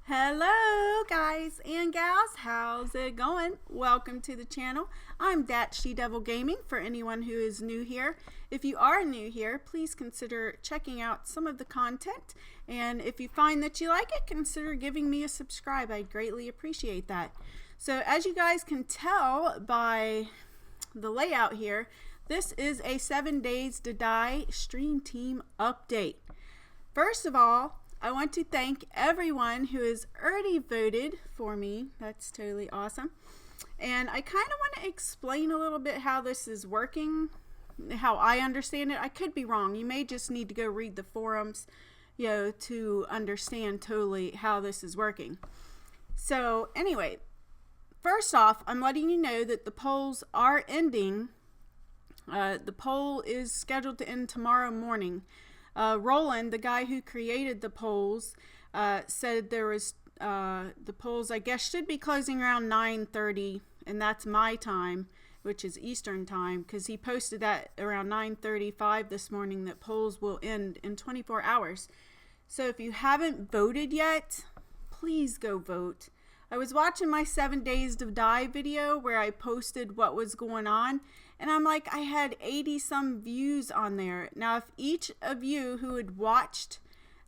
Hello guys and gals, how's it going? Welcome to the channel. I'm DatSheDevil Gaming for anyone who is new here. If you are new here, please consider checking out some of the content, and if you find that you like it, consider giving me a subscribe. I'd greatly appreciate that. So as you guys can tell by the layout here, this is a 7 Days to Die stream team update. First of all, I want to thank everyone who has already voted for me. That's totally awesome. And I kind of want to explain a little bit how this is working, how I understand it. I could be wrong. You may just need to go read the forums, to understand totally how this is working. So anyway, first off, I'm letting you know that the polls are ending. The poll is scheduled to end tomorrow morning. Roland, the guy who created the polls, said there was the polls, I guess, should be closing around 9:30, and that's my time, which is Eastern time, because he posted that around 9:35 this morning that polls will end in 24 hours. So if you haven't voted yet, please go vote. I was watching my 7 Days to Die video where I posted what was going on, and I'm like, I had 80 some views on there. Now, if each of you who had watched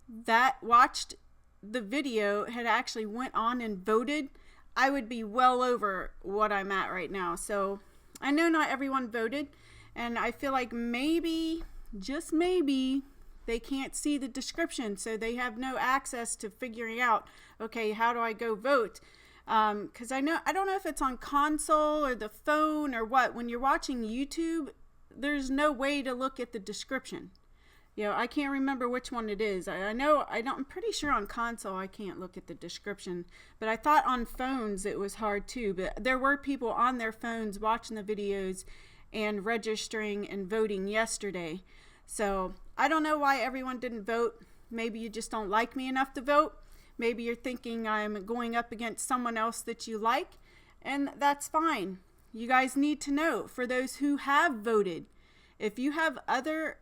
the video had actually went on and voted, I would be well over what I'm at right now. So I know not everyone voted, and I feel like maybe, just maybe, they can't see the description, so they have no access to figuring out, okay, how do I go vote? Because I don't know if it's on console or the phone or what. When you're watching YouTube, there's no way to look at the description. I can't remember which one it is. I'm pretty sure on console I can't look at the description, but I thought on phones it was hard too. But there were people on their phones watching the videos and registering and voting yesterday. So I don't know why everyone didn't vote. Maybe you just don't like me enough to vote. Maybe you're thinking I'm going up against someone else that you like, and that's fine. You guys need to know, for those who have voted, if you have other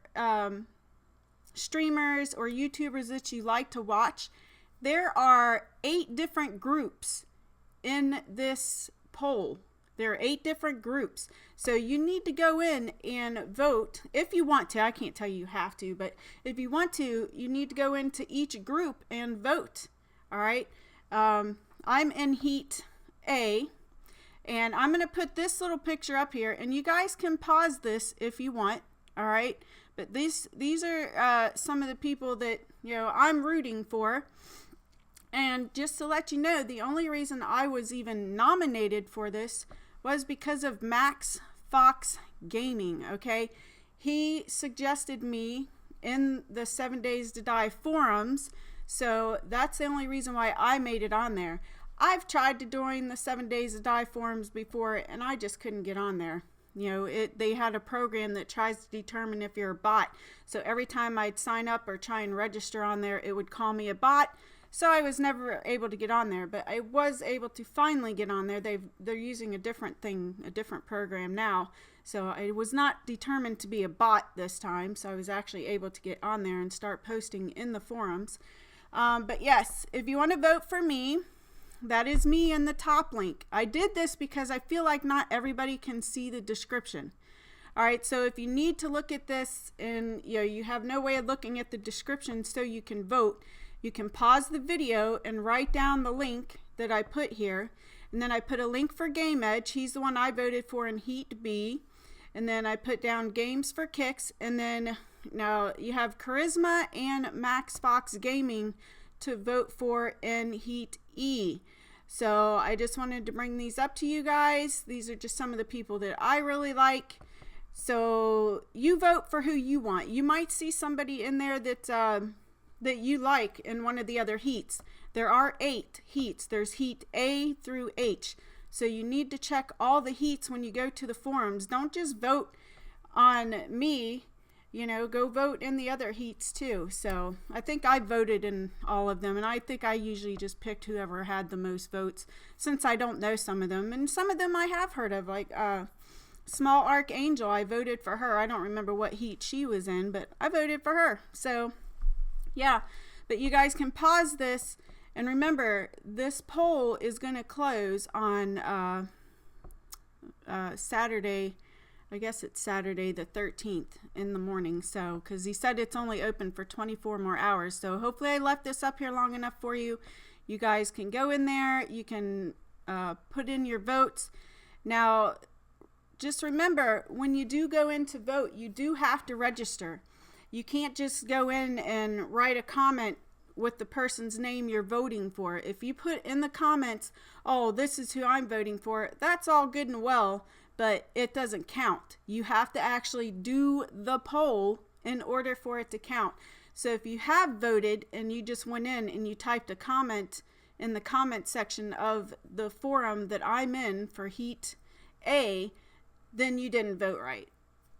streamers or YouTubers that you like to watch, there are 8 different groups in this poll. There are 8 different groups. So you need to go in and vote if you want to. I can't tell you have to, but if you want to, you need to go into each group and vote. All right. I'm in Heat A, and I'm going to put this little picture up here, and you guys can pause this if you want. All right. But these are some of the people that, I'm rooting for. And just to let you know, the only reason I was even nominated for this was because of MaxFox Gaming. Okay. He suggested me in the 7 Days to Die forums. So that's the only reason why I made it on there. I've tried to join the 7 Days to Die forums before, and I just couldn't get on there. They had a program that tries to determine if you're a bot. So every time I'd sign up or try and register on there, it would call me a bot. So I was never able to get on there, but I was able to finally get on there. They're using a different thing, a different program now. So I was not determined to be a bot this time. So I was actually able to get on there and start posting in the forums. But yes, if you want to vote for me, that is me in the top link. I did this because I feel like not everybody can see the description. All right, so if you need to look at this and you have no way of looking at the description so you can vote, you can pause the video and write down the link that I put here. And then I put a link for GameEdged. He's the one I voted for in Heat B. And then I put down Games for Kicks, and then now you have Carizma and MaxFox Gaming to vote for in Heat E. So I just wanted to bring these up to you guys. These are just some of the people that I really like. So you vote for who you want. You might see somebody in there that you like in one of the other heats. There are 8 heats. There's Heat A through H. So you need to check all the heats when you go to the forums. Don't just vote on me, go vote in the other heats too. So I think I voted in all of them, and I think I usually just picked whoever had the most votes, since I don't know some of them. And some of them I have heard of, like Small Archangel. I voted for her. I don't remember what heat she was in, but I voted for her. So yeah, but you guys can pause this And remember, this poll is going to close on Saturday. I guess it's Saturday the 13th in the morning. So, because he said it's only open for 24 more hours. So hopefully I left this up here long enough for you. You guys can go in there. You can put in your votes. Now, just remember, when you do go in to vote, you do have to register. You can't just go in and write a comment with the person's name you're voting for. If you put in the comments, oh, this is who I'm voting for, that's all good and well, but it doesn't count. You have to actually do the poll in order for it to count. So if you have voted and you just went in and you typed a comment in the comment section of the forum that I'm in for Heat A, then you didn't vote right.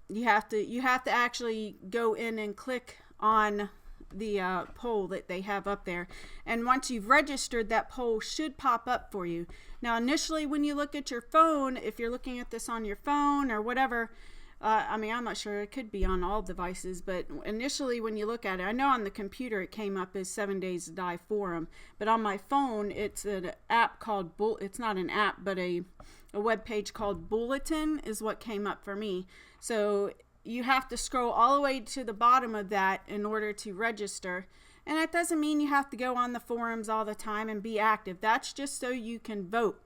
You have to actually go in and click on the poll that they have up there, and once you've registered, that poll should pop up for you. Now initially when you look at your phone, if you're looking at this on your phone or whatever, I mean, I'm not sure, it could be on all devices, but initially when you look at it, I know on the computer it came up as 7 Days to Die forum, but on my phone it's an app called it's not an app, but a web page called Bulletin is what came up for me. So you have to scroll all the way to the bottom of that in order to register. And that doesn't mean you have to go on the forums all the time and be active. That's just so you can vote.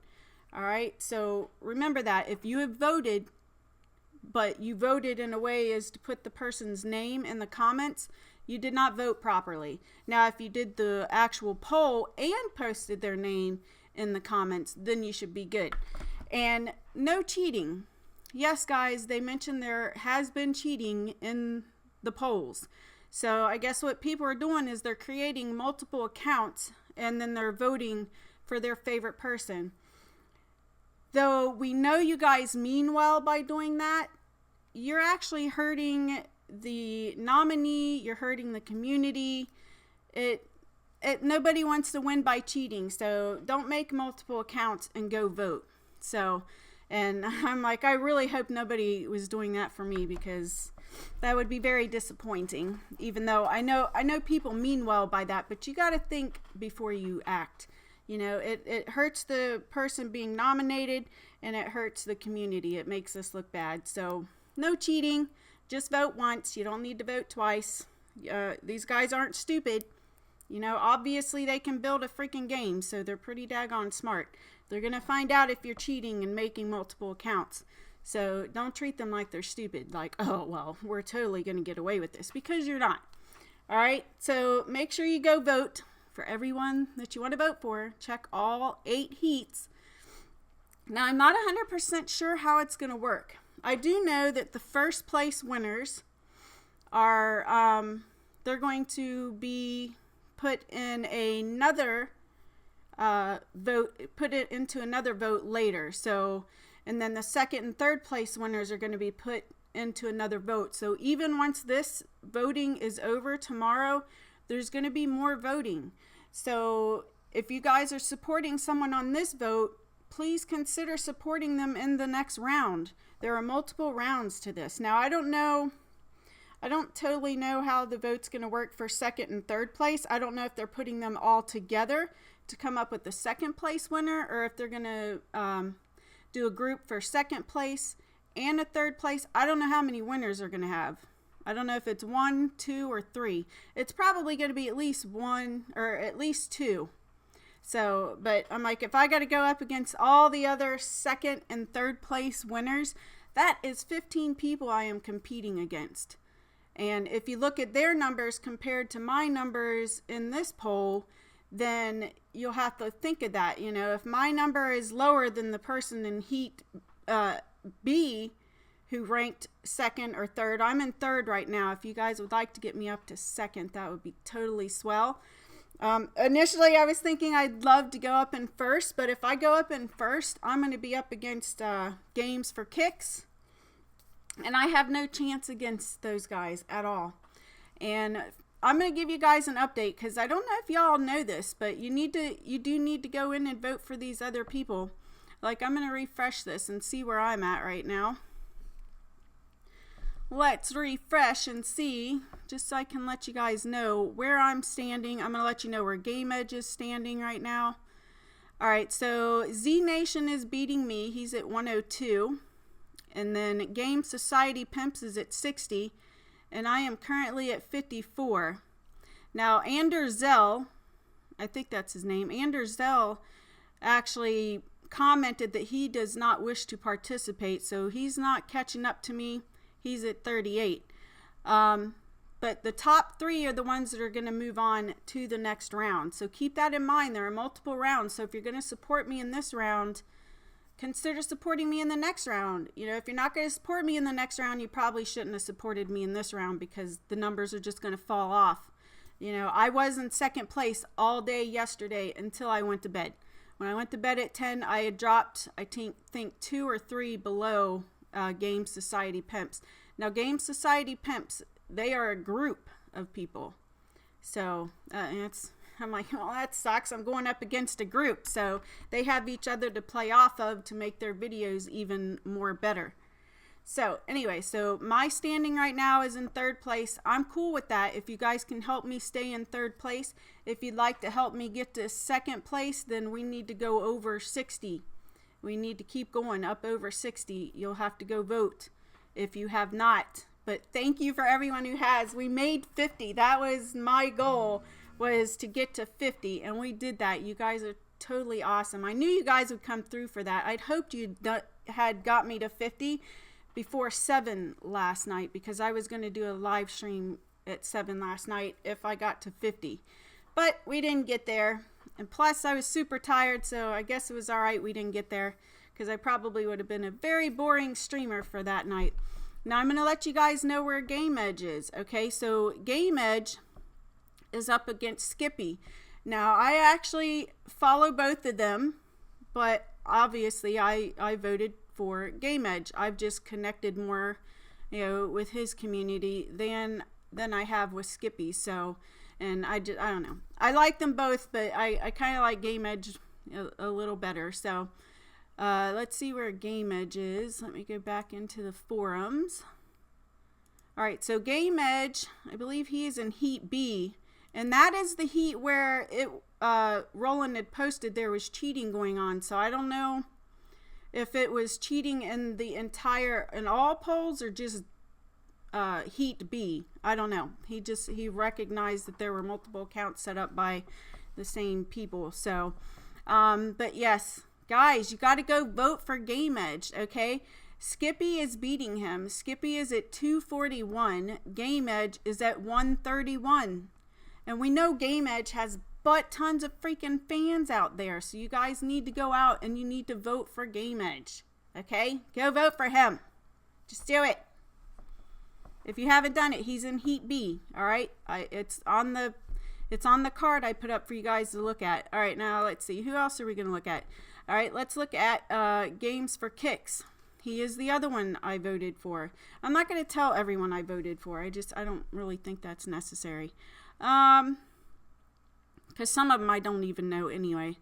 All right. So remember that if you have voted, but you voted in a way as to put the person's name in the comments, you did not vote properly. Now, if you did the actual poll and posted their name in the comments, then you should be good. And no cheating. Yes, guys, they mentioned there has been cheating in the polls. So I guess what people are doing is they're creating multiple accounts and then they're voting for their favorite person. Though we know you guys mean well by doing that, you're actually hurting the nominee, you're hurting the community. Nobody wants to win by cheating, so don't make multiple accounts and go vote. So, and I'm like, I really hope nobody was doing that for me, because that would be very disappointing. Even though I know people mean well by that, but you got to think before you act. You know, it hurts the person being nominated and it hurts the community. It makes us look bad. So no cheating, just vote once. You don't need to vote twice. These guys aren't stupid. You know, obviously they can build a freaking game, so they're pretty daggone smart. They're going to find out if you're cheating and making multiple accounts. So don't treat them like they're stupid. Like, oh, well, we're totally going to get away with this, because you're not. All right. So make sure you go vote for everyone that you want to vote for. Check all 8 heats. Now, I'm not 100% sure how it's going to work. I do know that the first place winners are, they're going to be put in another put it into another vote later. So, and then the second and third place winners are going to be put into another vote. So even once this voting is over tomorrow, there's going to be more voting. So if you guys are supporting someone on this vote, please consider supporting them in the next round. There are multiple rounds to this. Now, I don't totally know how the vote's going to work for second and third place. I don't know if they're putting them all together to come up with the second place winner, or if they're going to do a group for second place and a third place. I don't know how many winners they're going to have. I don't know if it's 1, 2, or 3. It's probably going to be at least 1 or at least 2. So, but I'm like, if I got to go up against all the other second and third place winners, that is 15 people I am competing against. And if you look at their numbers compared to my numbers in this poll, then you'll have to think of that. You know, if my number is lower than the person in Heat B who ranked second or third, I'm in third right now. If you guys would like to get me up to second, that would be totally swell. Initially, I was thinking I'd love to go up in first, but if I go up in first, I'm going to be up against Games for Kicks, and I have no chance against those guys at all. And I'm going to give you guys an update, because I don't know if y'all know this, but you do need to go in and vote for these other people. Like, I'm going to refresh this and see where I'm at right now. let's refresh and see, just so I can let you guys know where I'm standing. I'm going to let you know where GameEdged is standing right now. Alright, so Z Nation is beating me. He's at 102. And then Game Society Pimps is at 60. And I am currently at 54. Now, Anderzell, I think that's his name, Anderzell actually commented that he does not wish to participate, so he's not catching up to me. He's at 38. But the top 3 are the ones that are going to move on to the next round. So keep that in mind. There are multiple rounds. So if you're going to support me in this round, consider supporting me in the next round. You know, if you're not going to support me in the next round, you probably shouldn't have supported me in this round, because the numbers are just going to fall off. You know, I was in second place all day yesterday until I went to bed. When I went to bed at 10, I had dropped, I think 2 or 3 below Game Society Pimps. Now, Game Society Pimps, they are a group of people. So, I'm like, well, that sucks. I'm going up against a group. So, they have each other to play off of to make their videos even more better. So, anyway, so my standing right now is in 3rd place. I'm cool with that. If you guys can help me stay in 3rd place, if you'd like to help me get to 2nd place, then we need to go over 60. We need to keep going up over 60. You'll have to go vote if you have not. But thank you for everyone who has. We made 50. That was my goal, was to get to 50, and we did that. You guys are totally awesome. I knew you guys would come through for that. I'd hoped you had got me to 50 before 7 last night, because I was going to do a live stream at 7 last night if I got to 50. But we didn't get there. And plus, I was super tired, so I guess it was alright we didn't get there, because I probably would have been a very boring streamer for that night. Now, I'm going to let you guys know where GameEdged is. Okay, so GameEdged is up against Skippy. Now, I actually follow both of them, but obviously I voted for GameEdged. I've just connected more, you know, with his community than I have with Skippy. So, and I don't know. I like them both, but I kind of like GameEdged a little better. So, let's see where GameEdged is. Let me go back into the forums. Alright, so GameEdged, I believe he is in Heat B. And that is the heat where Roland had posted there was cheating going on. So I don't know if it was cheating in all polls, or just Heat B. I don't know. He recognized that there were multiple accounts set up by the same people. So, but yes. Guys, you got to go vote for GameEdged, okay? Skippy is beating him. Skippy is at 241. GameEdged is at 131. And we know GameEdged has tons of freaking fans out there. So you guys need to go out and you need to vote for GameEdged, okay? Go vote for him. Just do it. If you haven't done it, he's in Heat B, all right? It's on the card I put up for you guys to look at. All right, now let's see. Who else are we going to look at? All right, let's look at Games for Kicks. He is the other one I voted for. I'm not going to tell everyone I voted for. I don't really think that's necessary. Because some of them I don't even know anyway.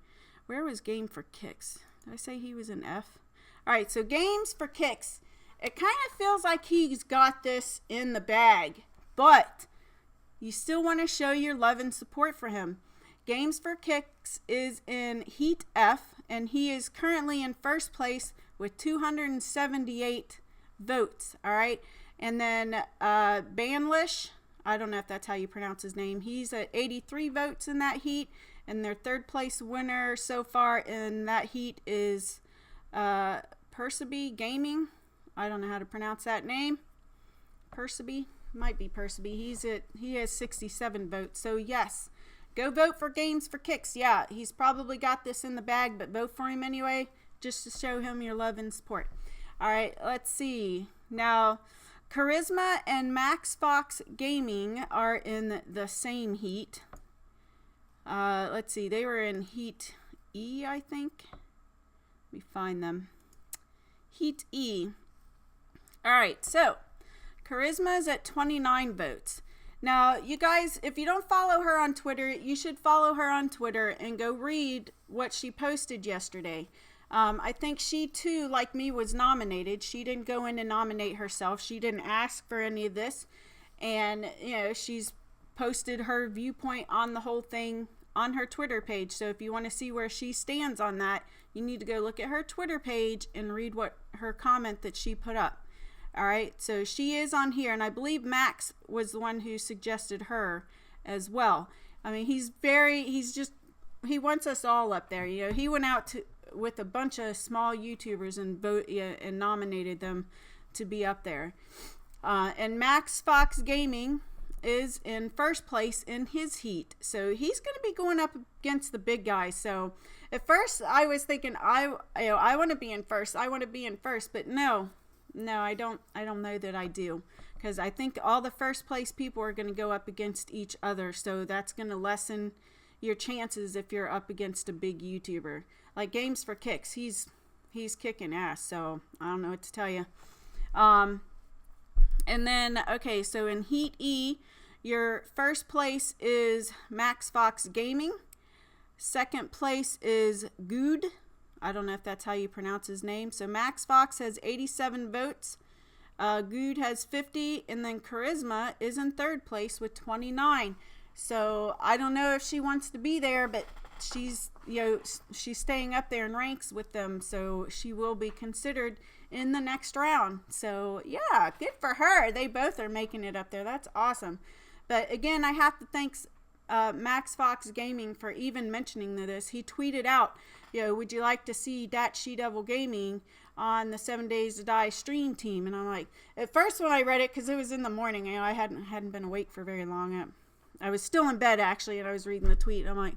Where was Game for Kicks? Did I say he was in F? All right, so Games for Kicks. It kind of feels like he's got this in the bag, but you still want to show your love and support for him. Games for Kicks is in Heat F, and he is currently in 1st place with 278 votes, all right? And then Banlish, I don't know if that's how you pronounce his name, he's at 83 votes in that heat, and their 3rd place winner so far in that heat is Perciby Gaming. I don't know how to pronounce that name. Perciby, might be Perciby. He has 67 votes. So yes, go vote for Games for Kicks. Yeah, he's probably got this in the bag, but vote for him anyway, just to show him your love and support. All right, let's see. Now, Carizma and MaxFox Gaming are in the same heat. Let's see. They were in Heat E, I think. Let me find them. Heat E. All right, so Carizma is at 29 votes. Now, you guys, if you don't follow her on Twitter, you should follow her on Twitter and go read what she posted yesterday. I think she too, like me, was nominated. She didn't go in and nominate herself. She didn't ask for any of this. And, you know, she's posted her viewpoint on the whole thing on her Twitter page. So if you want to see where she stands on that, you need to go look at her Twitter page and read what her comment that she put up. All right, so she is on here, and I believe Max was the one who suggested her as well. I mean, he wants us all up there. You know, he went out with a bunch of small YouTubers and nominated them to be up there. And MaxFox Gaming is in first place in his heat, so he's going to be going up against the big guys. So at first I was thinking I want to be in first. I want to be in first, but no, I don't know that I do, because I think all the first place people are going to go up against each other, so that's going to lessen your chances if you're up against a big YouTuber like Games for Kicks. He's kicking ass, so I don't know what to tell you. And then, okay, so in Heat E, your first place is MaxFox Gaming. Second place is Good. I don't know if that's how you pronounce his name. So MaxFox has 87 votes. Good has 50. And then Carizma is in third place with 29. So I don't know if she wants to be there, but she's staying up there in ranks with them. So she will be considered in the next round. So yeah, good for her. They both are making it up there. That's awesome. But again, I have to thank MaxFox Gaming for even mentioning this. He tweeted out, would you like to see DatSheDevil Gaming on the 7 Days to Die stream team? And I'm like, at first when I read it, because it was in the morning, I hadn't been awake for very long. I was still in bed actually, and I was reading the tweet. I'm like,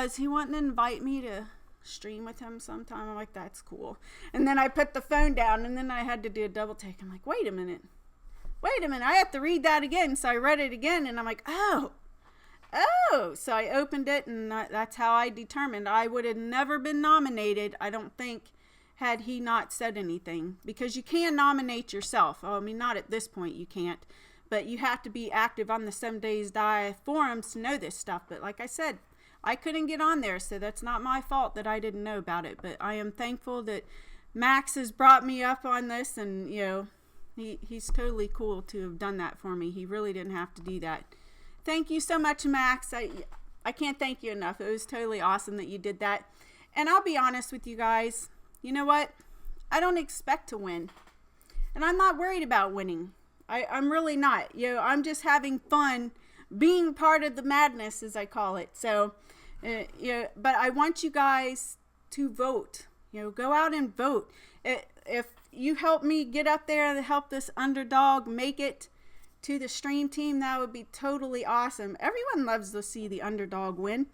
is he wanting to invite me to stream with him sometime? I'm like, that's cool. And then I put the phone down, and then I had to do a double take. I'm like, wait a minute, I have to read that again. So I read it again, and I'm like, oh, so I opened it, and that's how I determined I would have never been nominated, I don't think, had he not said anything, because you can nominate yourself. I mean, not at this point you can't, but you have to be active on the 7 Days Die forums to know this stuff. But like I said, I couldn't get on there, so that's not my fault that I didn't know about it. But I am thankful that Max has brought me up on this, and he's totally cool to have done that for me. He really didn't have to do that. Thank you so much, Max. I can't thank you enough. It was totally awesome that you did that. And I'll be honest with you guys. You know what? I don't expect to win. And I'm not worried about winning. I'm really not. I'm just having fun being part of the madness, as I call it. So, but I want you guys to vote. Go out and vote. If you help me get up there and help this underdog make it to the stream team, that would be totally awesome. Everyone loves to see the underdog win,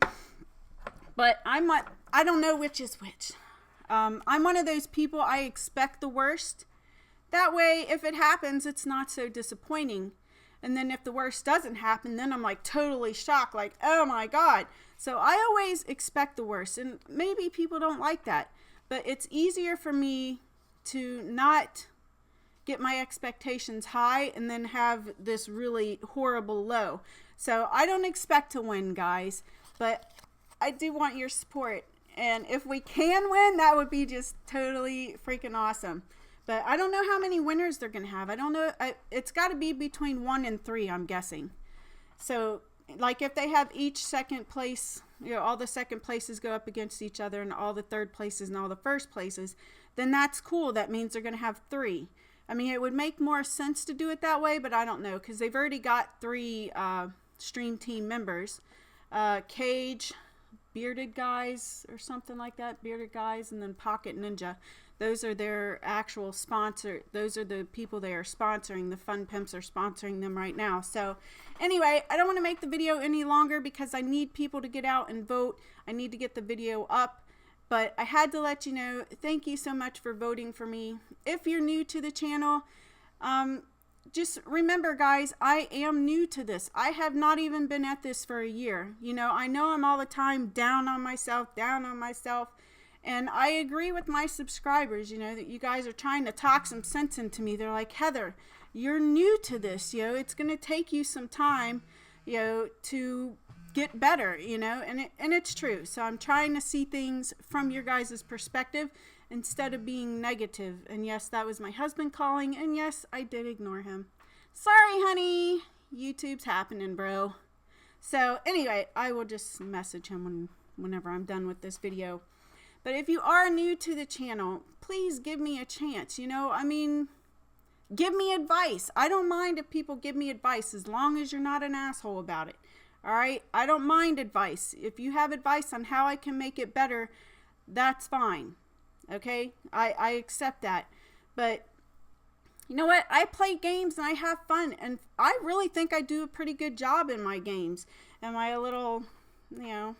but I don't know which is which. I'm one of those people, I expect the worst. That way, if it happens, it's not so disappointing. And then if the worst doesn't happen, then I'm like totally shocked, like, oh my God. So I always expect the worst, and maybe people don't like that, but it's easier for me to not get my expectations high and then have this really horrible low. So I don't expect to win, guys, but I do want your support. And if we can win, that would be just totally freaking awesome. But I don't know how many winners they're going to have. I don't know. It's got to be between 1 and 3, I'm guessing. So like if they have each second place, all the second places go up against each other, and all the third places and all the first places, then that's cool. That means they're going to have 3. I mean, it would make more sense to do it that way, but I don't know, because they've already got 3 stream team members. Cage, Bearded Guys, or something like that. Bearded Guys, and then Pocket Ninja. Those are their actual sponsor. Those are the people they are sponsoring. The Fun Pimps are sponsoring them right now. So anyway, I don't want to make the video any longer because I need people to get out and vote. I need to get the video up. But I had to let you know, thank you so much for voting for me. If you're new to the channel, just remember, guys, I am new to this. I have not even been at this for a year. I know I'm all the time down on myself. And I agree with my subscribers, that you guys are trying to talk some sense into me. They're like, Heather, you're new to this. It's going to take you some time, to get better, you know, and it's true. So I'm trying to see things from your guys' perspective instead of being negative. And yes, that was my husband calling, and yes, I did ignore him. Sorry, honey. YouTube's happening, bro. So anyway, I will just message him whenever I'm done with this video. But if you are new to the channel, please give me a chance. You know, I mean, give me advice. I don't mind if people give me advice as long as you're not an asshole about it. All right? I don't mind advice. If you have advice on how I can make it better, that's fine. Okay? I accept that. But you know what? I play games and I have fun. And I really think I do a pretty good job in my games. Am I a little, you know,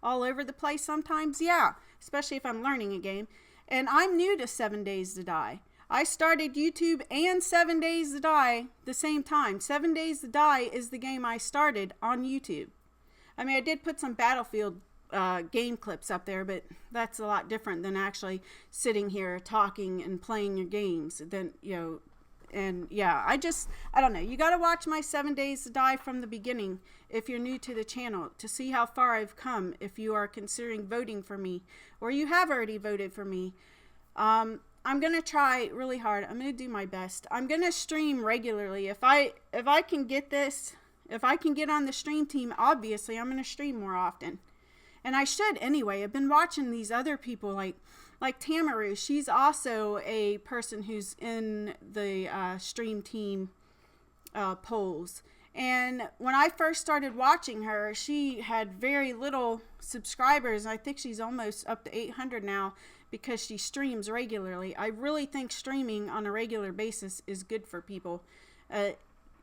all over the place sometimes? Yeah. Especially if I'm learning a game. And I'm new to 7 Days to Die. I started YouTube and 7 Days to Die the same time. 7 Days to Die is the game I started on YouTube. I mean, I did put some Battlefield game clips up there, but that's a lot different than actually sitting here talking and playing your games. Then, you know, and yeah, I don't know. You got to watch my 7 Days to Die from the beginning if you're new to the channel to see how far I've come if you are considering voting for me or you have already voted for me. I'm going to try really hard. I'm going to do my best. I'm going to stream regularly. If I can get this, if I can get on the stream team, obviously I'm going to stream more often. And I should anyway. I've been watching these other people like Tamaru. She's also a person who's in the stream team polls. And when I first started watching her, she had very little subscribers. I think she's almost up to 800 now because she streams regularly. I really think streaming on a regular basis is good for people.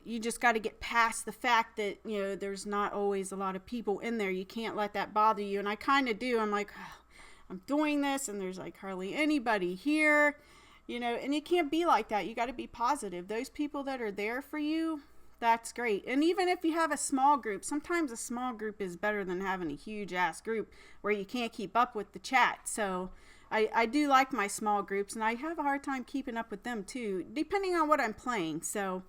You just got to get past the fact that, you know, there's not always a lot of people in there. You can't let that bother you. And I kind of do. I'm like, oh, I'm doing this and there's like hardly anybody here, you know, and you can't be like that. You got to be positive. Those people that are there for you, that's great. And even if you have a small group, sometimes a small group is better than having a huge ass group where you can't keep up with the chat. So I do like my small groups, and I have a hard time keeping up with them too, depending on what I'm playing. So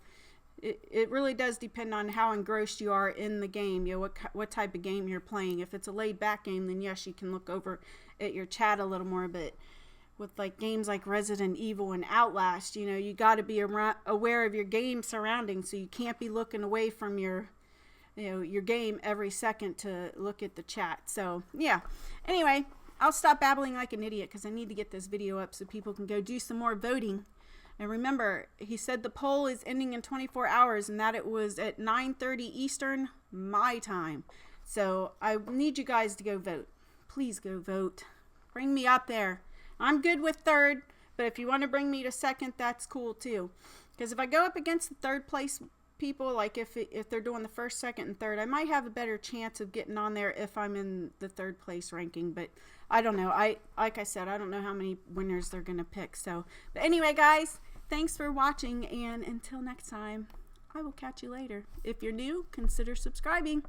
it really does depend on how engrossed you are in the game, you know, what type of game you're playing. If it's a laid back game, then yes, you can look over at your chat a little more. But with like games like Resident Evil and Outlast, you know, you got to be aware of your game surroundings. So you can't be looking away from your, you know, your game every second to look at the chat. So yeah, anyway, I'll stop babbling like an idiot because I need to get this video up so people can go do some more voting. And remember, he said the poll is ending in 24 hours and that it was at 9:30 Eastern, my time. So I need you guys to go vote. Please go vote. Bring me up there. I'm good with third, but if you want to bring me to second, that's cool too. Because if I go up against the third place people, like if they're doing the first, second, and third, I might have a better chance of getting on there if I'm in the third place ranking. But I don't know. Like I said, I don't know how many winners they're going to pick. So, but anyway, guys, thanks for watching, and until next time, I will catch you later. If you're new, consider subscribing.